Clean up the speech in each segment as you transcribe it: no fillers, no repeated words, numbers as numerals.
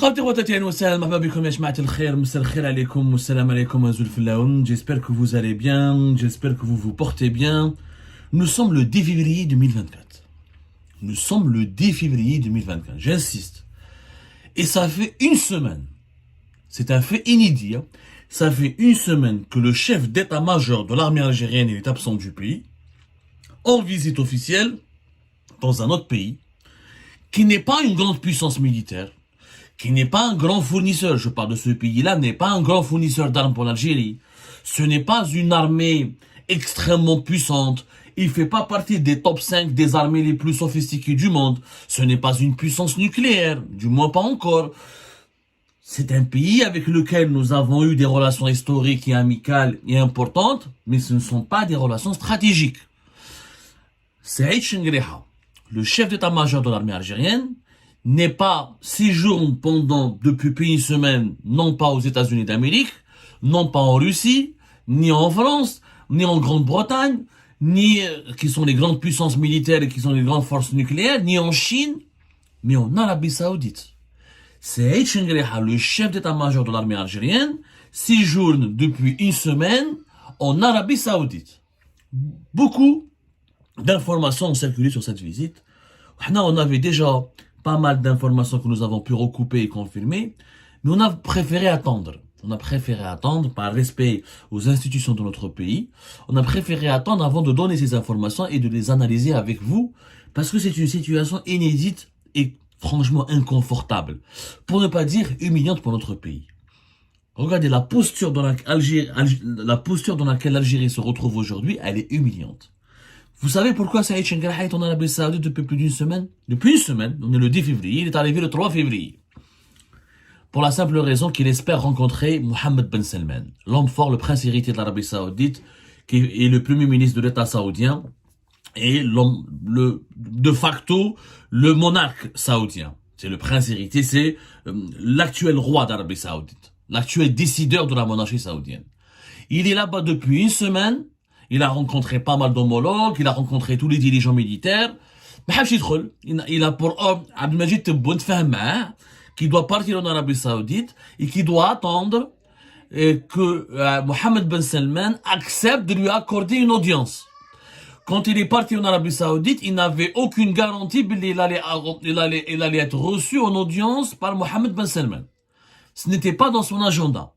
J'espère que vous allez bien, j'espère que vous vous portez bien. Nous sommes le 10 février 2024. Nous sommes le 10 février 2024, j'insiste. Et ça fait une semaine, c'est un fait inédit, hein. Ça fait une semaine que le chef d'état-major de l'armée algérienne est absent du pays, en visite officielle, dans un autre pays, qui n'est pas une grande puissance militaire, qui n'est pas un grand fournisseur, je parle de ce pays-là, n'est pas un grand fournisseur d'armes pour l'Algérie. Ce n'est pas une armée extrêmement puissante. Il fait pas partie des top 5 des armées les plus sophistiquées du monde. Ce n'est pas une puissance nucléaire, du moins pas encore. C'est un pays avec lequel nous avons eu des relations historiques et amicales et importantes, mais ce ne sont pas des relations stratégiques. Saïd Chengreha, le chef d'état-major de l'armée algérienne, n'est pas séjourne depuis une semaine, non pas aux États-Unis d'Amérique, non pas en Russie, ni en France, ni en Grande-Bretagne, ni qui sont les grandes puissances militaires et qui sont les grandes forces nucléaires, ni en Chine, mais en Arabie Saoudite. Saïd Chengreha, le chef d'état-major de l'armée algérienne, séjourne depuis une semaine en Arabie Saoudite. Beaucoup d'informations ont circulé sur cette visite. On avait déjà pas mal d'informations que nous avons pu recouper et confirmer, mais on a préféré attendre. On a préféré attendre par respect aux institutions de notre pays. On a préféré attendre avant de donner ces informations et de les analyser avec vous, parce que c'est une situation inédite et franchement inconfortable, pour ne pas dire humiliante pour notre pays. Regardez la posture dans laquelle l'Algérie se retrouve aujourd'hui, elle est humiliante. Vous savez pourquoi Saïd Chengreha est en Arabie Saoudite depuis plus d'une semaine? Depuis une semaine, on est le 10 février, il est arrivé le 3 février. Pour la simple raison qu'il espère rencontrer Mohammed Ben Salman, l'homme fort, le prince héritier de l'Arabie Saoudite, qui est le premier ministre de l'État saoudien, et de facto, le monarque saoudien. C'est le prince héritier, c'est l'actuel roi d'Arabie Saoudite, l'actuel décideur de la monarchie saoudienne. Il est là-bas depuis une semaine. Il a rencontré pas mal d'homologues, il a rencontré tous les dirigeants militaires. Il a pour homme Abdelmajid Tebboune qui doit partir en Arabie Saoudite et qui doit attendre que Mohammed Ben Salman accepte de lui accorder une audience. Quand il est parti en Arabie Saoudite, il n'avait aucune garantie qu'il allait être reçu en audience par Mohammed Ben Salman. Ce n'était pas dans son agenda.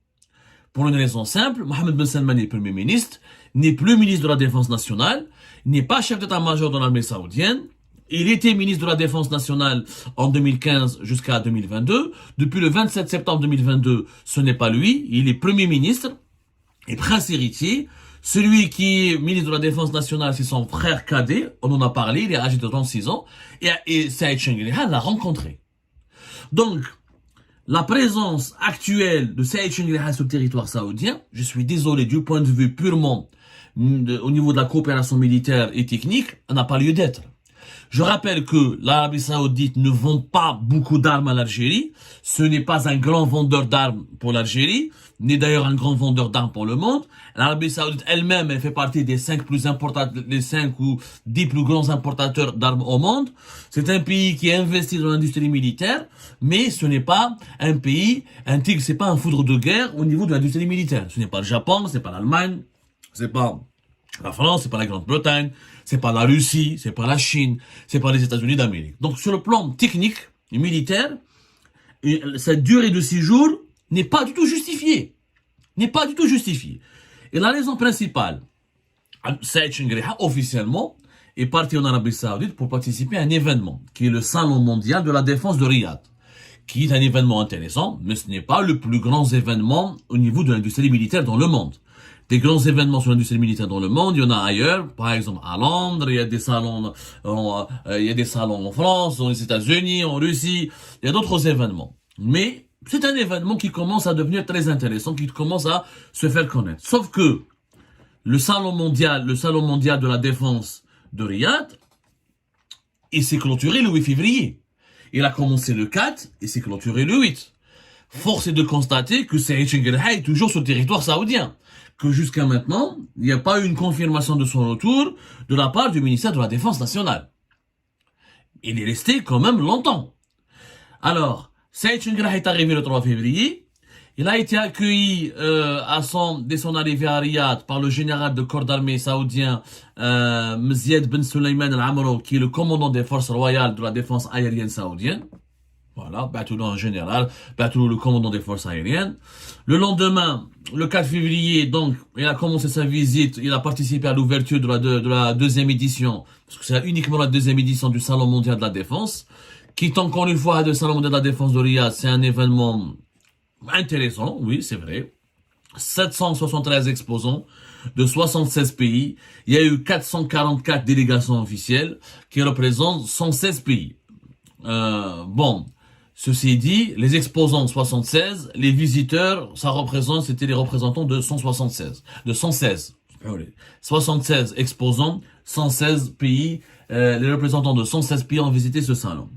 Pour une raison simple, Mohammed Ben Salman est Premier ministre, n'est plus ministre de la Défense nationale, n'est pas chef d'état-major de l'armée saoudienne. Il était ministre de la Défense nationale en 2015 jusqu'à 2022. Depuis le 27 septembre 2022, ce n'est pas lui. Il est Premier ministre et prince héritier. Celui qui est ministre de la Défense nationale, c'est son frère cadet. On en a parlé, il est âgé de 36 ans. Et Saïd Chengreha l'a rencontré. Donc, la présence actuelle de Saïd Chengreha sur le territoire saoudien, je suis désolé, du point de vue purement au niveau de la coopération militaire et technique, n'a pas lieu d'être. Je rappelle que l'Arabie Saoudite ne vend pas beaucoup d'armes à l'Algérie. Ce n'est pas un grand vendeur d'armes pour l'Algérie, ni d'ailleurs un grand vendeur d'armes pour le monde. L'Arabie Saoudite elle-même, elle fait partie des 5 ou 10 plus grands importateurs d'armes au monde. C'est un pays qui investit dans l'industrie militaire, mais ce n'est pas un pays, c'est pas un foudre de guerre au niveau de l'industrie militaire. Ce n'est pas le Japon, c'est pas l'Allemagne, c'est pas la France, c'est pas la Grande-Bretagne, c'est pas la Russie, c'est pas la Chine, c'est pas les États-Unis d'Amérique. Donc sur le plan technique et militaire, cette durée de séjour n'est pas du tout justifiée. N'est pas du tout justifiée. Et la raison principale, Saïd Chengreha officiellement est parti en Arabie Saoudite pour participer à un événement qui est le Salon mondial de la défense de Riyad, qui est un événement intéressant, mais ce n'est pas le plus grand événement au niveau de l'industrie militaire dans le monde. Des grands événements sur l'industrie militaire dans le monde, il y en a ailleurs, par exemple à Londres, il y a des salons en France, aux États-Unis, en Russie, il y a d'autres événements. Mais c'est un événement qui commence à devenir très intéressant, qui commence à se faire connaître. Sauf que le salon mondial de la défense de Riyad, il s'est clôturé le 8 février. Il a commencé le 4 et s'est clôturé le 8. Force est de constater que Saïd Chengreha est toujours sur le territoire saoudien. Que jusqu'à maintenant, il n'y a pas eu une confirmation de son retour de la part du ministère de la Défense nationale. Il est resté quand même longtemps. Alors, Saïd Chengrah est arrivé le 3 février. Il a été accueilli dès son arrivée à Riyad par le général de corps d'armée saoudien Mziad Ben Sulayman Al-Amro, qui est le commandant des forces royales de la défense aérienne saoudienne. Voilà, Batoulou en général, Batoulou le commandant des forces aériennes. Le lendemain, le 4 février, donc, il a commencé sa visite, il a participé à l'ouverture de la deuxième édition, parce que c'est uniquement la deuxième édition du Salon mondial de la défense, qui est encore une fois le Salon mondial de la défense de Riyad, c'est un événement intéressant, oui, c'est vrai. 773 exposants de 76 pays. Il y a eu 444 délégations officielles qui représentent 116 pays. Bon, ceci dit, les exposants 76, les visiteurs, c'était les représentants de 176, de 116. 76 exposants, 116 pays, les représentants de 116 pays ont visité ce salon.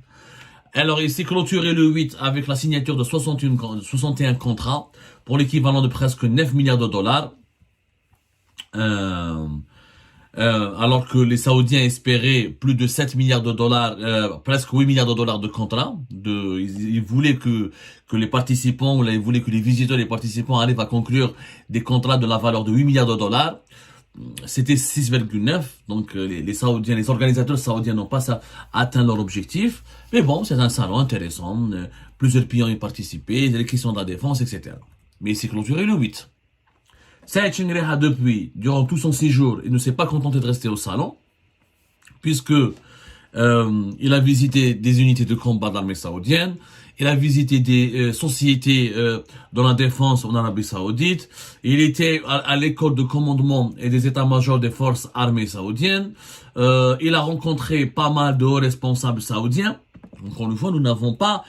Alors, il s'est clôturé le 8 avec la signature de 61 contrats pour l'équivalent de presque 9 milliards de dollars. Alors que les Saoudiens espéraient plus de 7 milliards de dollars, presque 8 milliards de dollars de contrats. Ils voulaient que les participants, ils voulaient que les visiteurs, les participants arrivent à conclure des contrats de la valeur de 8 milliards de dollars. C'était 6,9. Donc les Saoudiens, les organisateurs saoudiens n'ont pas atteint leur objectif. Mais bon, c'est un salon intéressant. Plusieurs pays ont y participé, les questions de la défense, etc. Mais il s'est clôturé le 8. Saïd Chengrah, depuis, durant tout son séjour, il ne s'est pas contenté de rester au salon, puisque il a visité des unités de combat de l'armée saoudienne, il a visité des sociétés dans la défense en Arabie Saoudite, il était à l'école de commandement et des états-majors des forces armées saoudiennes, il a rencontré pas mal de hauts responsables saoudiens. Encore une fois, nous n'avons pas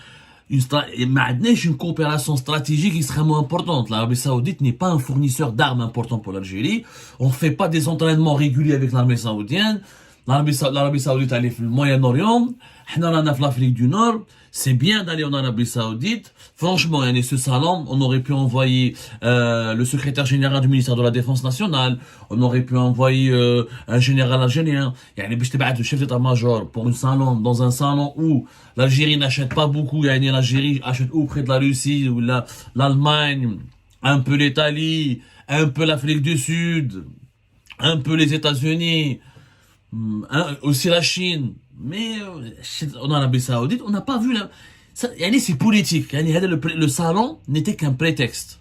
une coopération stratégique extrêmement importante. L'Arabie Saoudite n'est pas un fournisseur d'armes important pour l'Algérie. On ne fait pas des entraînements réguliers avec l'armée saoudienne. L'Arabie Saoudite allait au Moyen-Orient. On a l'Afrique du Nord. C'est bien d'aller en Arabie Saoudite. Franchement, ce salon, on aurait pu envoyer le secrétaire général du ministère de la Défense nationale. On aurait pu envoyer un général algérien. Le chef d'état-major pour dans un salon où l'Algérie n'achète pas beaucoup. L'Algérie achète auprès de la Russie ou l'Allemagne, un peu l'Italie, un peu l'Afrique du Sud, un peu les États-Unis, aussi la Chine. Mais en Arabie Saoudite, on n'a pas vu c'est politique. Le salon n'était qu'un prétexte.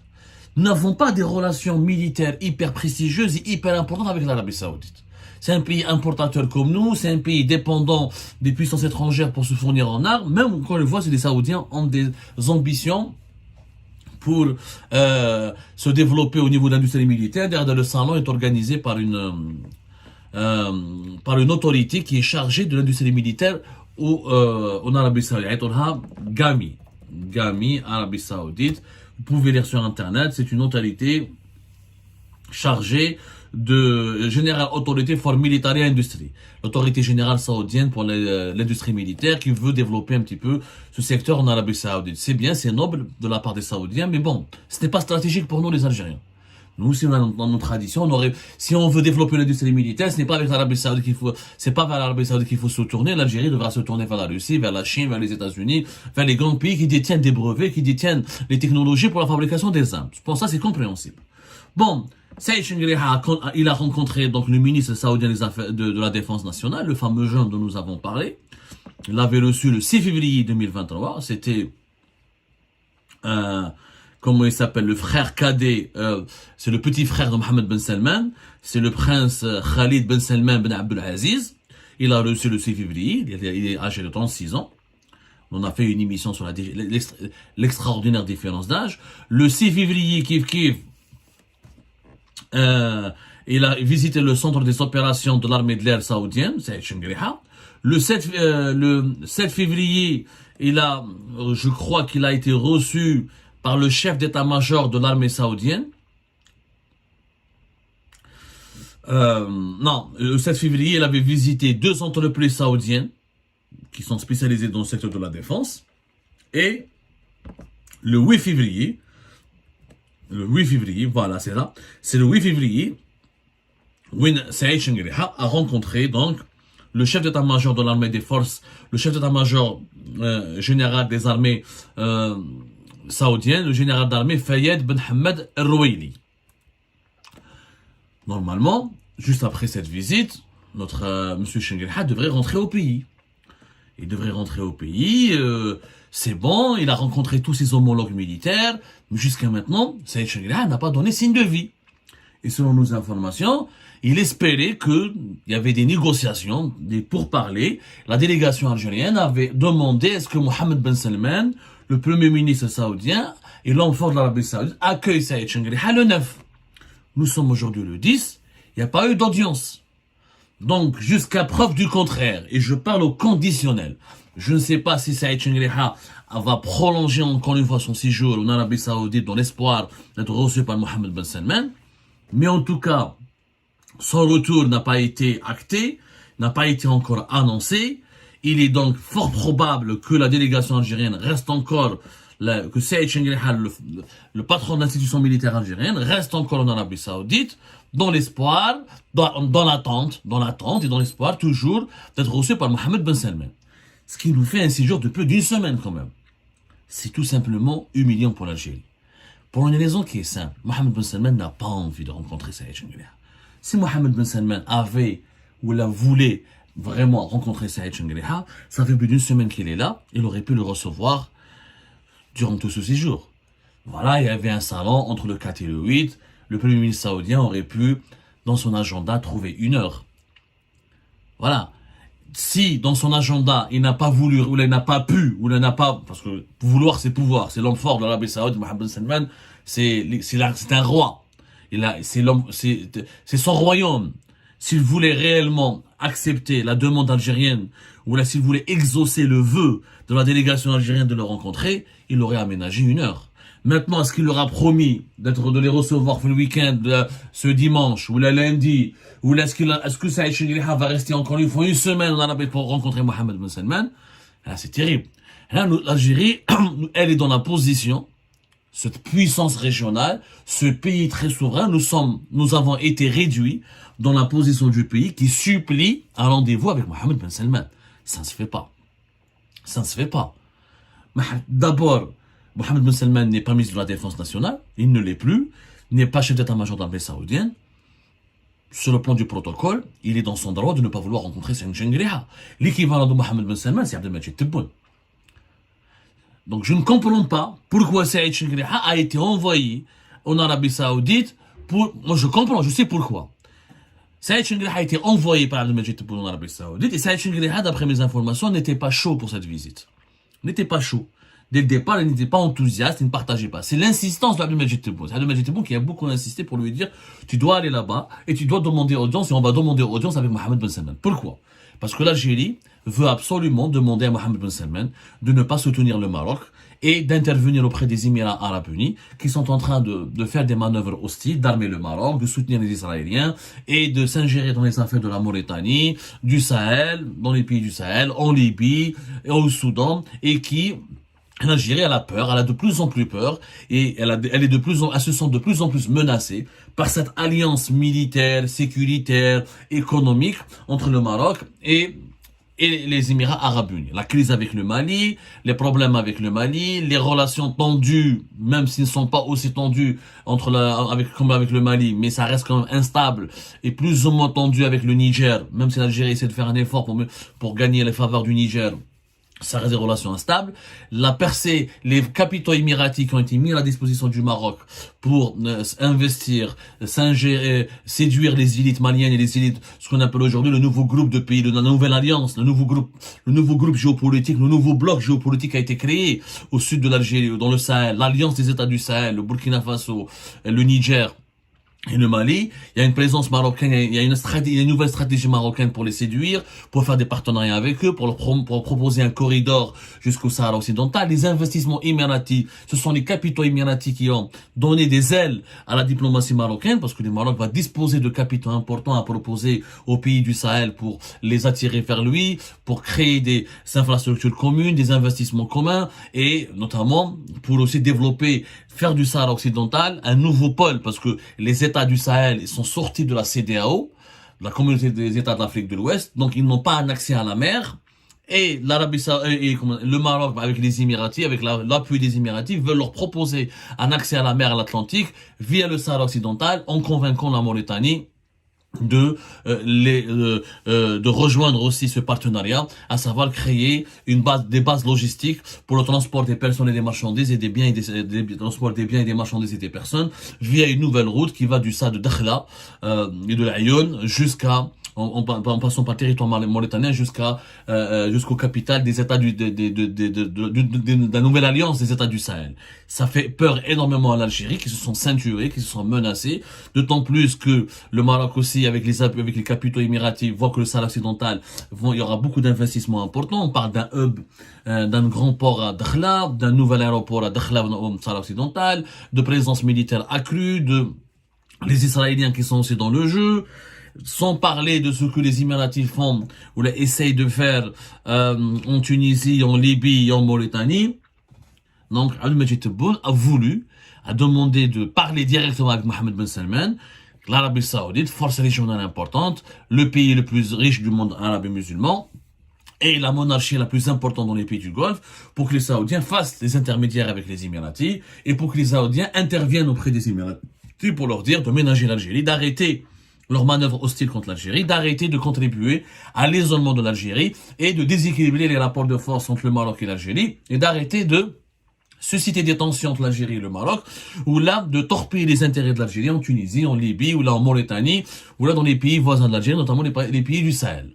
Nous n'avons pas des relations militaires hyper prestigieuses et hyper importantes avec l'Arabie Saoudite. C'est un pays importateur comme nous, c'est un pays dépendant des puissances étrangères pour se fournir en armes. Même, encore une fois, c'est les Saoudiens ont des ambitions pour se développer au niveau de l'industrie militaire. D'ailleurs, le salon est organisé par une autorité qui est chargée de l'industrie militaire en Arabie Saoudite. On a GAMI, Arabie Saoudite. Vous pouvez lire sur Internet. C'est une autorité chargée de General Authority for Military Industry, l'autorité générale saoudienne pour l'industrie militaire qui veut développer un petit peu ce secteur en Arabie Saoudite. C'est bien, c'est noble de la part des Saoudiens, mais bon, ce n'est pas stratégique pour nous les Algériens. Nous, si on a dans nos traditions, si on veut développer l'industrie militaire, ce n'est pas avec l'Arabie Saoudite c'est pas vers l'Arabie Saoudite qu'il faut se tourner. L'Algérie devra se tourner vers la Russie, vers la Chine, vers les États-Unis, vers les grands pays qui détiennent des brevets, qui détiennent les technologies pour la fabrication des armes. Pour ça, c'est compréhensible. Bon, Saïd Chengrah, il a rencontré donc le ministre saoudien de la Défense nationale, le fameux jeune dont nous avons parlé. Il l'avait reçu le 6 février 2023. C'était comment il s'appelle, le frère cadet, c'est le petit frère de Mohammed Ben Salman, c'est le prince Khalid Ben Salman Ben Abdelaziz. Il a reçu le 6 février, il est âgé de 36 ans. On a fait une émission sur l'extraordinaire différence d'âge. Le 6 février, il a visité le centre des opérations de l'armée de l'air saoudienne, Saïd Chengrah. Le 7 février, je crois qu'il a été reçu par le chef d'état-major de l'armée saoudienne. Le 7 février, il avait visité 2 entreprises saoudiennes qui sont spécialisées dans le secteur de la défense. Et le 8 février, voilà, c'est ça. C'est le 8 février, Saïd Chengrah a rencontré donc le chef d'état-major de l'armée des forces, le chef d'état-major général des armées saoudiennes, le général d'armée Fayed Ben Hamad El-Rouaili. Normalement, juste après cette visite, notre monsieur Chengelha devrait rentrer au pays. Il devrait rentrer au pays, c'est bon, il a rencontré tous ses homologues militaires, mais jusqu'à maintenant, Saïd Chengelha n'a pas donné signe de vie. Et selon nos informations, il espérait qu'il y avait des négociations, des pourparlers. La délégation algérienne avait demandé est-ce que Mohammed Ben Salman, le premier ministre saoudien et l'homme fort de l'Arabie saoudite, accueille Saïd Chengelha le 9. Nous sommes aujourd'hui le 10, il n'y a pas eu d'audience. Donc, jusqu'à preuve du contraire, et je parle au conditionnel, je ne sais pas si Saïd Chengelha va prolonger encore une fois son séjour en Arabie Saoudite dans l'espoir d'être reçu par Mohammed Ben Salman, mais en tout cas, son retour n'a pas été acté, n'a pas été encore annoncé. Il est donc fort probable que la délégation algérienne reste encore, que Saïd Chengelha, le patron de l'institution militaire algérienne, reste encore en Arabie Saoudite, dans l'espoir, dans l'attente et dans l'espoir toujours d'être reçu par Mohammed Ben Salman. Ce qui nous fait un séjour de plus d'une semaine quand même. C'est tout simplement humiliant pour l'Algérie. Pour une raison qui est simple, Mohammed Ben Salman n'a pas envie de rencontrer Saïd Chengelha. Si Mohammed Ben Salman avait ou la voulait vraiment rencontrer Saïd Chengelha, ça fait plus d'une semaine qu'il est là, il aurait pu le recevoir durant tout ce séjour. Voilà, il y avait un salon entre le 4 et le 8, le premier ministre saoudien aurait pu, dans son agenda, trouver une heure. Voilà. Si, dans son agenda, il n'a pas voulu, ou il n'a pas pu, ou il n'a pas, parce que vouloir, c'est pouvoir, c'est l'homme fort de l'Arabie Saoudite, Mohammed Ben Salman, c'est un roi. C'est son royaume. S'il voulait réellement accepter la demande algérienne, ou là, s'il voulait exaucer le vœu de la délégation algérienne de le rencontrer, il aurait aménagé une heure. Maintenant, est-ce qu'il leur a promis de les recevoir le week-end, ce dimanche, ou le lundi, ou est-ce que Saïd Chengelha va rester encore une fois une semaine en Arabie pour rencontrer Mohammed Ben Salman? Là, c'est terrible. Là, l'Algérie, elle est dans la position, cette puissance régionale, ce pays très souverain, nous avons été réduits dans la position du pays qui supplie un rendez-vous avec Mohammed Ben Salman. Ça ne se fait pas. Ça ne se fait pas. D'abord, Mohammed Ben Salman n'est pas ministre de la Défense nationale, il ne l'est plus, il n'est pas chef d'état-major de l'armée saoudienne. Sur le plan du protocole, il est dans son droit de ne pas vouloir rencontrer Saïd Chengelha. L'équivalent de Mohammed Ben Salman, c'est Abdelmajid Tebboune. Donc je ne comprends pas pourquoi Saïd Chengelha a été envoyé en Arabie Saoudite pour... Moi je comprends, je sais pourquoi. Saïd Chengelha a été envoyé par Abdelmajid Tebboune en Arabie Saoudite et Saïd Chengelha, d'après mes informations, n'était pas chaud pour cette visite. N'était pas chaud. Dès le départ, il n'était pas enthousiaste, il ne partageait pas. C'est l'insistance d'Abdelmajid Tebboune. C'est Abdelmajid Tebboune qui a beaucoup insisté pour lui dire tu dois aller là-bas et tu dois demander audience et on va demander audience avec Mohammed Ben Salman. Pourquoi? Parce que l'Algérie veut absolument demander à Mohammed Ben Salman de ne pas soutenir le Maroc et d'intervenir auprès des Émirats Arabes Unis qui sont en train de faire des manœuvres hostiles, d'armer le Maroc, de soutenir les Israéliens et de s'ingérer dans les affaires de la Mauritanie, du Sahel, dans les pays du Sahel, en Libye et au Soudan et qui... L'Algérie, elle a peur, elle a de plus en plus peur, et elle se sent de plus en plus menacée par cette alliance militaire, sécuritaire, économique entre le Maroc et les Émirats Arabes Unis. La crise avec le Mali, les problèmes avec le Mali, les relations tendues, même s'ils ne sont pas aussi tendues comme avec le Mali, mais ça reste quand même instable et plus ou moins tendu avec le Niger, même si l'Algérie essaie de faire un effort pour gagner les faveurs du Niger. Ça reste des relations instables. La percée, les capitaux émiratis qui ont été mis à la disposition du Maroc pour investir, s'ingérer, séduire les élites maliennes et les élites, ce qu'on appelle aujourd'hui le nouveau groupe de pays, la nouvelle alliance, le nouveau groupe géopolitique, le nouveau bloc géopolitique a été créé au sud de l'Algérie, dans le Sahel, l'alliance des États du Sahel, le Burkina Faso, le Niger. Et le Mali, il y a une présence marocaine, il y a une nouvelle stratégie marocaine pour les séduire, pour faire des partenariats avec eux, pour proposer un corridor jusqu'au Sahara occidental. Les investissements émiratis, ce sont les capitaux émiratis qui ont donné des ailes à la diplomatie marocaine, parce que le Maroc va disposer de capitaux importants à proposer aux pays du Sahel pour les attirer vers lui, pour créer des infrastructures communes, des investissements communs, et notamment pour aussi développer, faire du Sahara occidental un nouveau pôle, parce que les États du Sahel sont sortis de la CEDEAO, la communauté des États de l'Afrique de l'Ouest, donc ils n'ont pas un accès à la mer. Et l'Arabie Saoudite, le Maroc, avec les Émiratis, avec l'appui des Émiratis, veulent leur proposer un accès à la mer, à l'Atlantique, via le Sahara occidental, en convainquant la Mauritanie de rejoindre aussi ce partenariat, à savoir créer des bases logistiques pour le transport des personnes et des marchandises et des biens et transport des biens et des marchandises et des personnes via une nouvelle route qui va du Sahara de Dakhla et de l'Aïon jusqu'à en passant par le territoire mauritanien jusqu'aux capitales des États de la nouvelle alliance des États du Sahel. Ça fait peur énormément à l'Algérie, qui se sont ceinturés, qui se sont menacés, d'autant plus que le Maroc aussi, avec les capitaux émiratis, voit que le Sahel occidental, il y aura beaucoup d'investissements importants. On parle d'un hub, d'un grand port à Dakhla, d'un nouvel aéroport à Dakhla au Sahel occidental, de présence militaire accrue, les Israéliens qui sont aussi dans le jeu, sans parler de ce que les Émiratis font ou essayent de faire en Tunisie, en Libye, en Mauritanie. Donc, Abdelmajid Tebboune a demandé de parler directement avec Mohammed Ben Salman, l'Arabie Saoudite, force régionale importante, le pays le plus riche du monde arabe et musulman, et la monarchie la plus importante dans les pays du Golfe, pour que les Saoudiens fassent les intermédiaires avec les Émiratis, et pour que les Saoudiens interviennent auprès des Émiratis pour leur dire de ménager l'Algérie, d'arrêter leurs manœuvres hostiles contre l'Algérie, d'arrêter de contribuer à l'isolement de l'Algérie et de déséquilibrer les rapports de force entre le Maroc et l'Algérie, et d'arrêter de susciter des tensions entre l'Algérie et le Maroc, ou là, de torpiller les intérêts de l'Algérie en Tunisie, en Libye, ou là en Mauritanie, ou là dans les pays voisins de l'Algérie, notamment les pays du Sahel.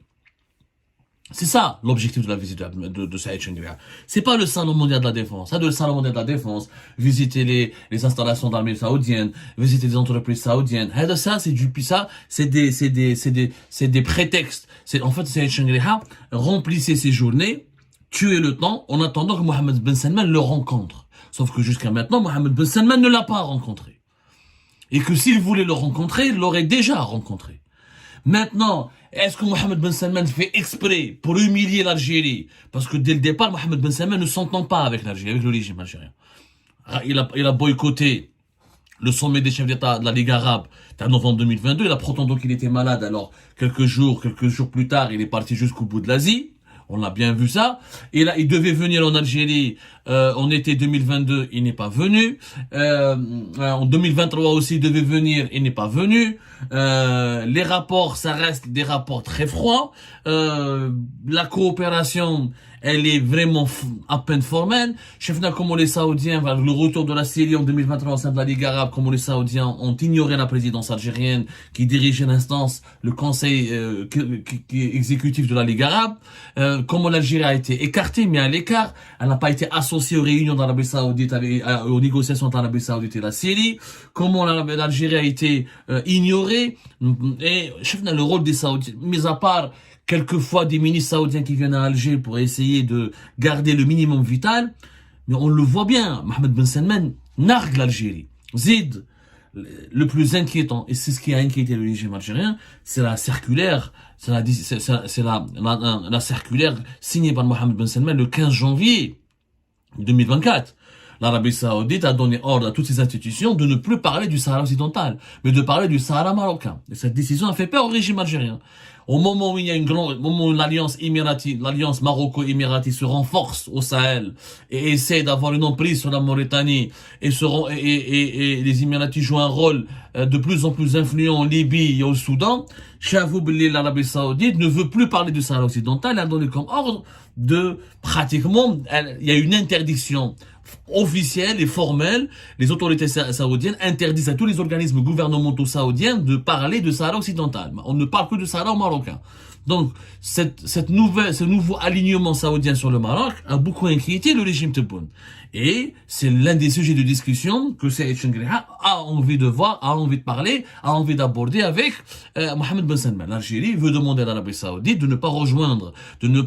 C'est ça l'objectif de la visite de Saïd Chengria. C'est pas le salon mondial de la défense. Le salon mondial de la défense, visiter les installations d'armée saoudienne, visiter des entreprises saoudiennes. Ça, c'est des prétextes. En fait, Saïd Chengria remplissait ses journées, tuer le temps en attendant que Mohammed Ben Salman le rencontre. Sauf que jusqu'à maintenant, Mohammed Ben Salman ne l'a pas rencontré. Et que s'il voulait le rencontrer, il l'aurait déjà rencontré. Maintenant, est-ce que Mohammed Ben Salman fait exprès pour humilier l'Algérie? Parce que dès le départ, Mohammed Ben Salman ne s'entend pas avec l'Algérie, avec le régime algérien. Il a boycotté le sommet des chefs d'État de la Ligue arabe en novembre 2022. Il a prétendu qu'il était malade. Alors, quelques jours plus tard, il est parti jusqu'au bout de l'Asie. On a bien vu ça. Et là, il devait venir en Algérie en été 2022, il n'est pas venu. En 2023 aussi, il devait venir, il n'est pas venu. Les rapports, ça reste des rapports très froids. La coopération, elle est vraiment à peine formelle. Chefna, comment les Saoudiens, le retour de la Syrie en 2023 au sein de la Ligue arabe, comment les Saoudiens ont ignoré la présidence algérienne qui dirigeait l'instance, le conseil exécutif de la Ligue arabe. Comment l'Algérie a été écartée, mais à l'écart. Elle n'a pas été associée aux réunions d'Arabie Saoudite, aux négociations entre l'Arabie Saoudite et la Syrie. Comment l'Algérie a été ignorée. Et chefna, le rôle des Saoudiens, mis à part quelquefois des ministres saoudiens qui viennent à Alger pour essayer de garder le minimum vital, mais on le voit bien, Mohammed Ben Salman nargue l'Algérie. Zid, le plus inquiétant, et c'est ce qui a inquiété le régime algérien, c'est la circulaire, la circulaire signée par Mohammed Ben Salman le 15 janvier 2024. L'Arabie Saoudite a donné ordre à toutes ses institutions de ne plus parler du Sahara occidental, mais de parler du Sahara marocain. Et cette décision a fait peur au régime algérien. Au moment où il y a au moment où l'alliance Maroco-Émirati se renforce au Sahel et essaie d'avoir une emprise sur la Mauritanie et les Émiratis jouent un rôle de plus en plus influent en Libye et au Soudan, l'Arabie Saoudite ne veut plus parler du Sahara occidental. Elle a donné comme ordre de pratiquement, il y a une interdiction officielle et formelle. Les autorités saoudiennes interdisent à tous les organismes gouvernementaux saoudiens de parler de Sahara occidental. On ne parle que de Sahara marocain. Donc, ce nouveau alignement saoudien sur le Maroc a beaucoup inquiété le régime Tebboune. Et c'est l'un des sujets de discussion que Saïd Chengria a envie de voir, a envie de parler, a envie d'aborder avec Mohammed Ben Salman. L'Algérie veut demander à l'Arabie Saoudite de ne pas rejoindre l'Arabie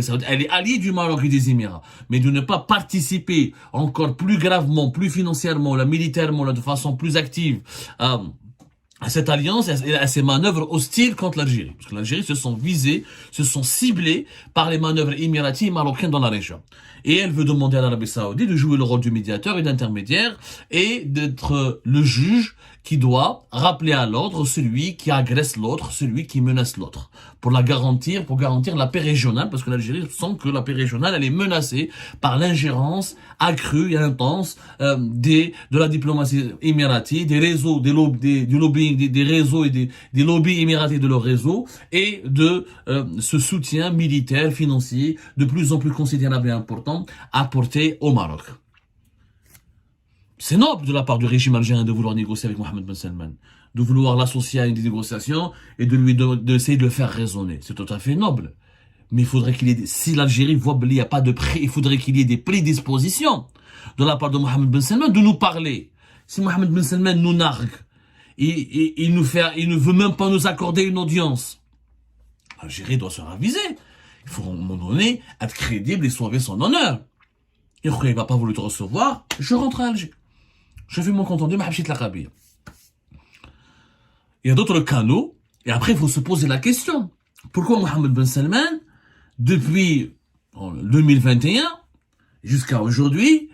Saoudite. Elle est alliée du Maroc et des Émirats, mais de ne pas participer encore plus gravement, plus financièrement, militairement, de façon plus active à cette alliance et à ces manœuvres hostiles contre l'Algérie. Parce que l'Algérie se sont visés, se sont ciblés par les manœuvres émiraties et marocaines dans la région. Et elle veut demander à l'Arabie Saoudite de jouer le rôle du médiateur et d'intermédiaire et d'être le juge qui doit rappeler à l'ordre celui qui agresse l'autre, celui qui menace l'autre. Pour garantir la paix régionale, parce que l'Algérie sent que la paix régionale, elle est menacée par l'ingérence accrue et intense de la diplomatie émiratie, des réseaux, du lobbying, des réseaux et des lobbies émiratis de leur réseau, et de ce soutien militaire, financier, de plus en plus considérable et important, apporté au Maroc. C'est noble de la part du régime algérien de vouloir négocier avec Mohammed Ben Salman, de vouloir l'associer à une négociation et d'essayer de le faire raisonner. C'est tout à fait noble. Mais il faudrait qu'il y ait, si l'Algérie voit qu'il n'y a pas de prix, il faudrait qu'il y ait des prédispositions de la part de Mohammed Ben Salman de nous parler. Si Mohammed Ben Salman nous nargue, il ne veut même pas nous accorder une audience, l'Algérie doit se raviser. Il faut à un moment donné être crédible et sauver son honneur. Il ne va pas vouloir te recevoir, je rentre à Alger. Je fais mon compte rendu, ma la Kabyle. Il y a d'autres canaux, et après il faut se poser la question. Pourquoi Mohammed Ben Salman, depuis 2021 jusqu'à aujourd'hui,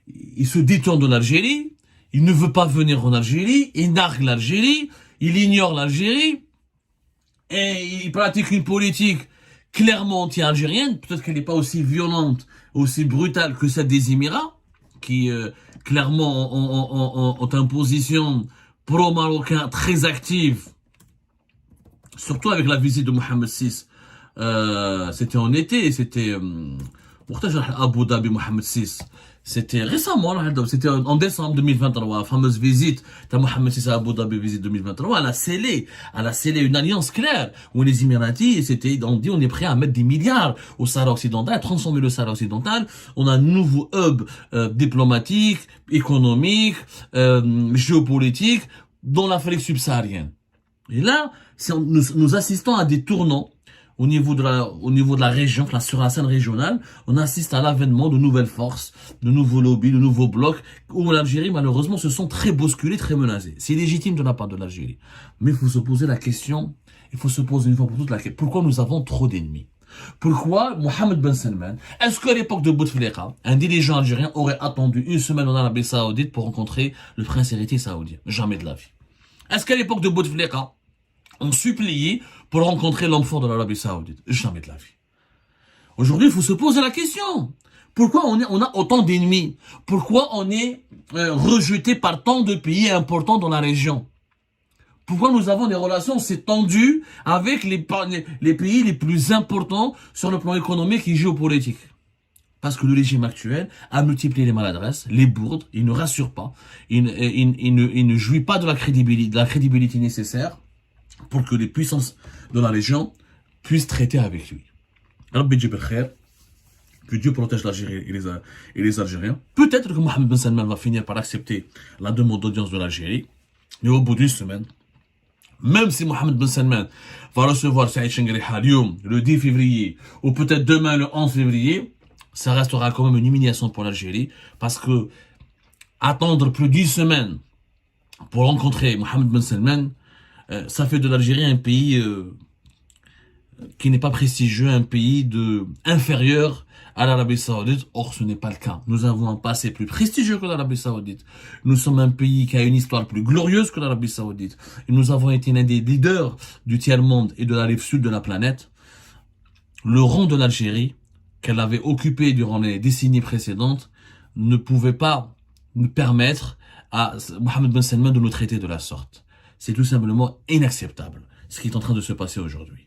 il se détourne de l'Algérie, il ne veut pas venir en Algérie, il nargue l'Algérie, il ignore l'Algérie, et il pratique une politique clairement anti-algérienne, peut-être qu'elle n'est pas aussi violente, aussi brutale que celle des Émirats, qui clairement ont une position pro-marocain très active, surtout avec la visite de Mohamed VI. C'était en été, c'était Abu Dhabi Mohamed VI. C'était récemment, c'était en décembre 2023, la fameuse visite de Mohamed VI à Abu Dhabi, visite 2023. Elle a scellé une alliance claire où les Émiratis, on est prêt à mettre des milliards au Sahara occidental, à transformer le Sahara occidental. On a un nouveau hub diplomatique, économique, géopolitique dans l'Afrique subsaharienne. Et là, nous assistons à des tournants au niveau de la région, sur la scène régionale. On assiste à l'avènement de nouvelles forces, de nouveaux lobbies, de nouveaux blocs, où l'Algérie, malheureusement, se sent très bousculée, très menacée. C'est légitime de la part de l'Algérie. Mais il faut se poser la question, il faut se poser une fois pour toutes la question, pourquoi nous avons trop d'ennemis? Pourquoi Mohammed Ben Salman, est-ce qu'à l'époque de Bouteflika, un dirigeant algérien aurait attendu une semaine en Arabie Saoudite pour rencontrer le prince héritier saoudien? Jamais de la vie. Est-ce qu'à l'époque de Bouteflika, on suppliait pour rencontrer l'homme fort de l'Arabie Saoudite? Jamais de la vie. Aujourd'hui, il faut se poser la question. Pourquoi on a autant d'ennemis? Pourquoi on est rejeté par tant de pays importants dans la région? Pourquoi nous avons des relations aussi tendues avec les pays les plus importants sur le plan économique et géopolitique? Parce que le régime actuel a multiplié les maladresses, les bourdes, il ne rassure pas, il ne jouit pas de la crédibilité nécessaire pour que les puissances de la région puissent traiter avec lui. Que Dieu protège l'Algérie et les Algériens. Peut-être que Mohammed Ben Salman va finir par accepter la demande d'audience de l'Algérie, mais au bout d'une semaine, même si Mohammed Ben Salman va recevoir Saïd Chengheri le 10 février, ou peut-être demain le 11 février, ça restera quand même une humiliation pour l'Algérie, parce que attendre plus d'une semaine pour rencontrer Mohammed Ben Salman, ça fait de l'Algérie un pays qui n'est pas prestigieux, un pays inférieur à l'Arabie Saoudite. Or, ce n'est pas le cas. Nous avons un passé plus prestigieux que l'Arabie Saoudite. Nous sommes un pays qui a une histoire plus glorieuse que l'Arabie Saoudite. Et nous avons été l'un des leaders du tiers-monde et de la rive sud de la planète. Le rang de l'Algérie, qu'elle avait occupé durant les décennies précédentes, ne pouvait pas nous permettre à Mohammed Ben Salman de nous traiter de la sorte. C'est tout simplement inacceptable ce qui est en train de se passer aujourd'hui.